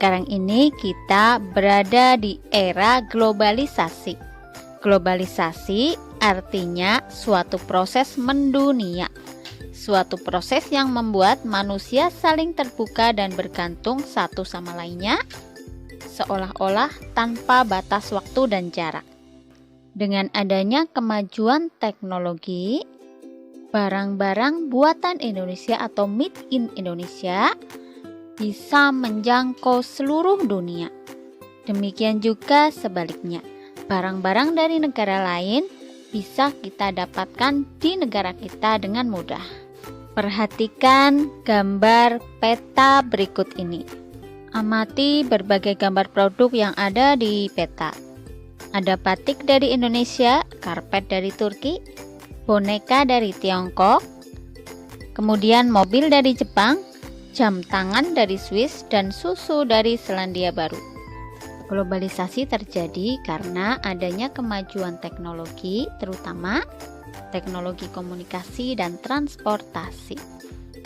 Sekarang ini kita berada di era globalisasi. Globalisasi artinya suatu proses mendunia, suatu proses yang membuat manusia saling terbuka dan bergantung satu sama lainnya, seolah-olah tanpa batas waktu dan jarak. Dengan adanya kemajuan teknologi, barang-barang buatan Indonesia atau made in Indonesia bisa menjangkau seluruh dunia. Demikian juga sebaliknya, barang-barang dari negara lain bisa kita dapatkan di negara kita dengan mudah. Perhatikan gambar peta berikut ini. Amati berbagai gambar produk yang ada di peta. Ada batik dari Indonesia, karpet dari Turki, boneka dari Tiongkok, kemudian mobil dari Jepang, jam tangan dari Swiss, dan susu dari Selandia Baru. Globalisasi terjadi karena adanya kemajuan teknologi, terutama teknologi komunikasi dan transportasi.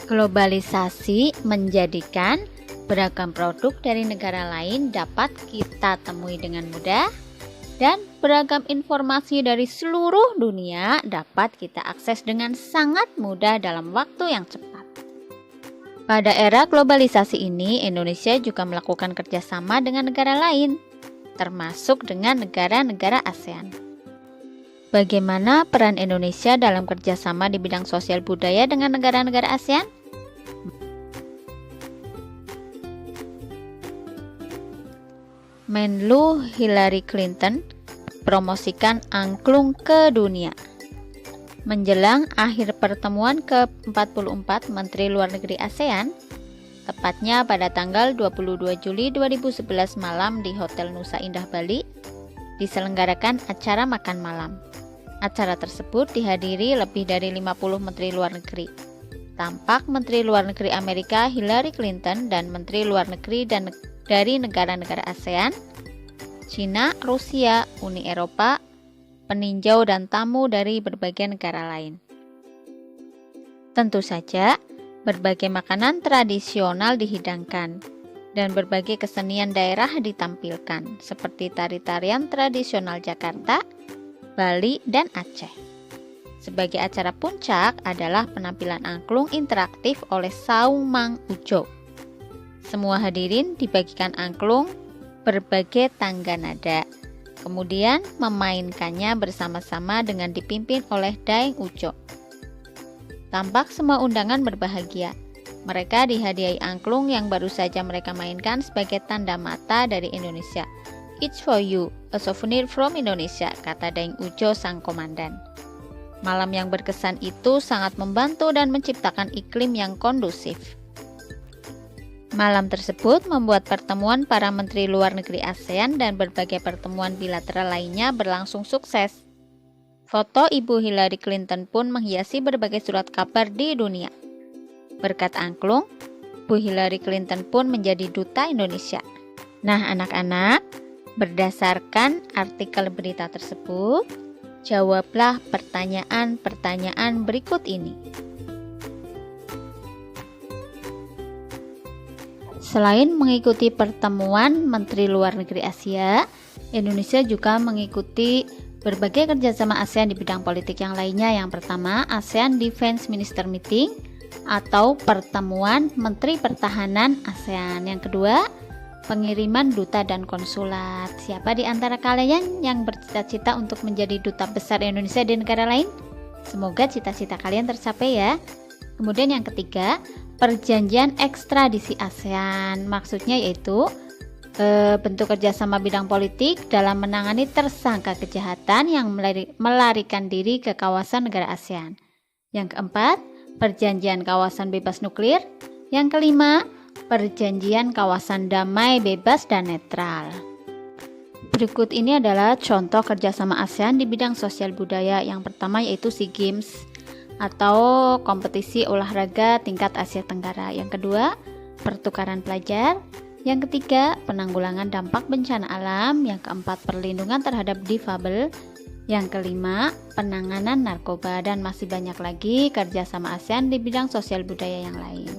Globalisasi menjadikan beragam produk dari negara lain dapat kita temui dengan mudah, dan beragam informasi dari seluruh dunia dapat kita akses dengan sangat mudah dalam waktu yang cepat. Pada era globalisasi ini, Indonesia juga melakukan kerjasama dengan negara lain, termasuk dengan negara-negara ASEAN. Bagaimana peran Indonesia dalam kerjasama di bidang sosial budaya dengan negara-negara ASEAN? Menlu Hillary Clinton promosikan angklung ke dunia. Menjelang akhir pertemuan ke-44 Menteri Luar Negeri ASEAN, tepatnya pada tanggal 22 Juli 2011 malam di Hotel Nusa Indah Bali, diselenggarakan acara makan malam. Acara tersebut dihadiri lebih dari 50 Menteri Luar Negeri. Tampak Menteri Luar Negeri Amerika Hillary Clinton dan Menteri Luar Negeri dari negara-negara ASEAN, Cina, Rusia, Uni Eropa, peninjau dan tamu dari berbagai negara lain. Tentu saja, berbagai makanan tradisional dihidangkan dan berbagai kesenian daerah ditampilkan seperti tari-tarian tradisional Jakarta, Bali, dan Aceh. Sebagai acara puncak adalah penampilan angklung interaktif oleh Saung Mang Ujo. Semua hadirin dibagikan angklung berbagai tangga nada, kemudian memainkannya bersama-sama dengan dipimpin oleh Daeng Ujo. Tampak semua undangan berbahagia. Mereka dihadiahi angklung yang baru saja mereka mainkan sebagai tanda mata dari Indonesia. "It's for you, a souvenir from Indonesia," kata Daeng Ujo sang komandan. Malam yang berkesan itu sangat membantu dan menciptakan iklim yang kondusif. Malam tersebut membuat pertemuan para menteri luar negeri ASEAN dan berbagai pertemuan bilateral lainnya berlangsung sukses. Foto Ibu Hillary Clinton pun menghiasi berbagai surat kabar di dunia. Berkat angklung, Bu Hillary Clinton pun menjadi duta Indonesia. Nah, anak-anak, berdasarkan artikel berita tersebut, jawablah pertanyaan-pertanyaan berikut ini. Selain mengikuti pertemuan Menteri Luar Negeri Asia, Indonesia juga mengikuti berbagai kerjasama ASEAN di bidang politik yang lainnya. Yang pertama, ASEAN Defense Minister Meeting atau pertemuan Menteri Pertahanan ASEAN. Yang kedua, pengiriman duta dan konsulat. Siapa di antara kalian yang bercita-cita untuk menjadi duta besar Indonesia di negara lain? Semoga cita-cita kalian tercapai ya. Kemudian yang ketiga, perjanjian ekstradisi ASEAN. Maksudnya yaitu bentuk kerjasama bidang politik dalam menangani tersangka kejahatan yang melarikan diri ke kawasan negara ASEAN. Yang keempat, perjanjian kawasan bebas nuklir. Yang kelima, perjanjian kawasan damai, bebas, dan netral. Berikut ini adalah contoh kerjasama ASEAN di bidang sosial budaya. Yang pertama yaitu SEA Games atau kompetisi olahraga tingkat Asia Tenggara. Yang kedua, pertukaran pelajar. Yang ketiga, penanggulangan dampak bencana alam. Yang keempat, perlindungan terhadap difabel. Yang kelima, penanganan narkoba, dan masih banyak lagi kerjasama ASEAN di bidang sosial budaya yang lain.